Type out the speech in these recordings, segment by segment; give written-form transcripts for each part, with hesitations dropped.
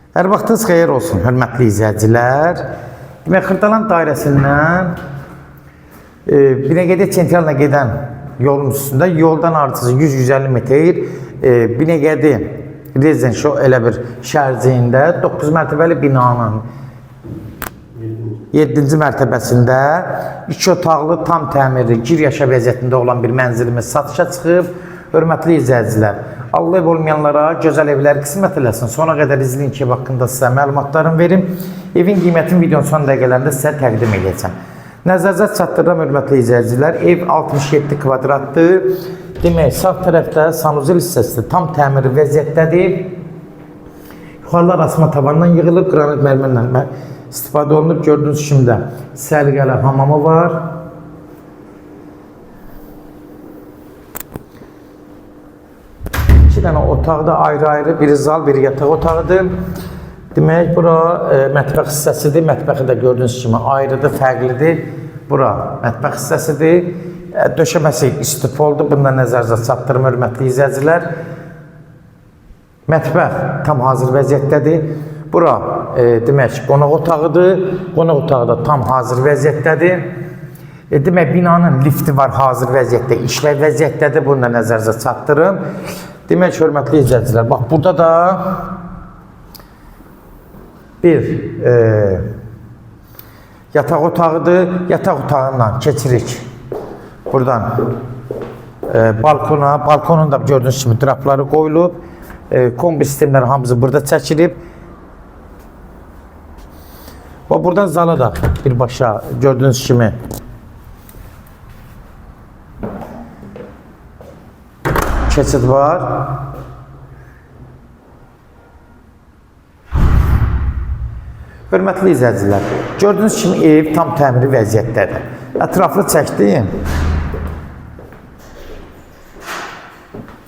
Hər vaxtınız xeyir olsun, hörmətli izləyicilər. Demək, Xırdalan dairəsindən Binəqədi Çentralına gedən yolun üstündə yoldan artıq 100-150 metr Binəqədi Rezidensial elə bir şəhərciyində 9 mərtəbəli binanın 7-ci mərtəbəsində 2 otaqlı, tam təmirli, gir yaşa vəziyyətində olan bir mənzilimiz satışa çıxıb. Hörmətli izləyicilər, Allah ev olmayanlara gözəl evləri qismət eləsin. Sona qədər izləyin ki, haqqında sizə məlumatlarını verim. Evin qiymətini videonun son dəqiqələrində sizə təqdim edəcəm. Nəzərinizə çatdırıram, hörmətli izləyicilər. Ev 67 kvadratdır. Demək, sağ tərəfdə sanuzel hissəsi tam təmirli vəziyyətdədir. Yuxarılar asma tavandan yığılıb, qranit mərmərlə istifadə olunub. Gördüyünüz kimi də səliqəli hamamı var. İki dənə otaqda ayrı-ayrı, biri zal, biri yataq otağıdır. Demək, bura mətbəx hissəsidir. Mətbəxi də gördüyünüz kimi ayrıdır, fərqlidir. Bura mətbəx hissəsidir. Döşəməsi istifoldur. Bundan nəzərinizə çatdırım, hörmətli izləyicilər. Mətbəx tam hazır vəziyyətdədir. Bura demək, qonaq otağıdır. Qonaq otağı da tam hazır vəziyyətdədir. Demək, binanın lifti var hazır vəziyyətdə, işləv vəziyyətdədir. Bundan nəzərinizə çatdırım. Demək, hörmətli izləyicilər, bax, burada da bir yataq otağıdır. Yataq otağından keçirik buradan balkona. Balkonun da gördüyünüz kimi drapları qoyulub. Kombi sistemləri hamısı burada çəkilib. Və buradan zala da birbaşa gördüyünüz kimi keçid var. Hörmətli izləyicilər, gördüyünüz kimi ev tam təmirli vəziyyətdədir. Ətraflı çəkdim.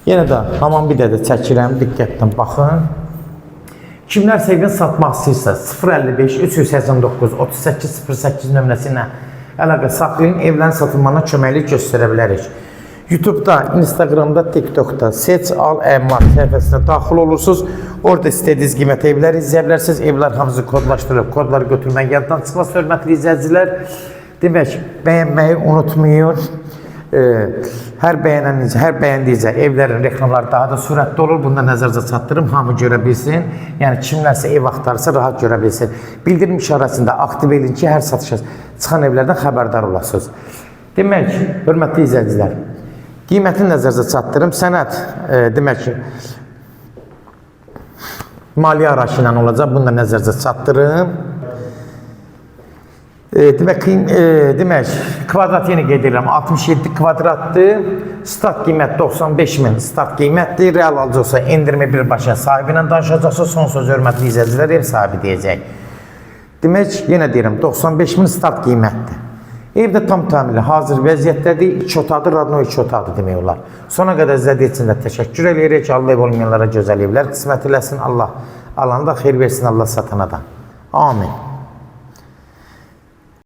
Yenə də hamam bir də çəkirəm, diqqətlə baxın. Kimlər evini satmaq istəyirsə 055 389 38 08 nömrəsi ilə əlaqə saxlayın, evlərin satılmasına köməklik göstərə bilərik. YouTube'da, Instagram'da, TikTok'da seç, al, əmlak səhifəsinə daxil olursunuz. Orada istədiyiniz qiymət evləri izləyə bilərsiniz. Evlər hamısı kodlaşdırılıb, kodları götürmək yaddan çıxmaz, hörmətli izləyicilər. Demək, bəyənməyi unutmayın. Hər bəyəndiyicə evlərin reklamları daha da sürətli olur. Bundan nəzərinizə çatdırım, hamı görə bilsin. Yəni, kimlərsə ev axtarsa rahat görə bilsin. Bildirim işarəsində aktiv edin ki, hər satışa çıxan evlərdən xəbərdar olasınız. Demək, hörmətli izləyicilər, qiymətini nəzərinizə çatdırım. Sənəd, demək ki, maliyyə araşı ilə olacaq. Bunu da nəzərinizə çatdırım. Demək, kvadrat yeni qeyd edirəm. 67 kvadratdır. Start qiymət 95.000 start qiymətdir. Real alıcı olsa endirmə birbaşa sahibi ilə danışacaqsa son söz hörmətli izləyicilər ev sahibi deyəcək. Demək, yenə deyirəm, 95.000 start qiymətdir. Evdə tam təmirli, hazır vəziyyətdədir. 2 otaqdır, radno 2 otaqdır demək olar. Sona qədər izlədiyi üçün də təşəkkür edirik. Allah ev olmayanlara gözəl evlər qismət eləsin. Allah alana da xeyir versin, Allah satana da. Amin.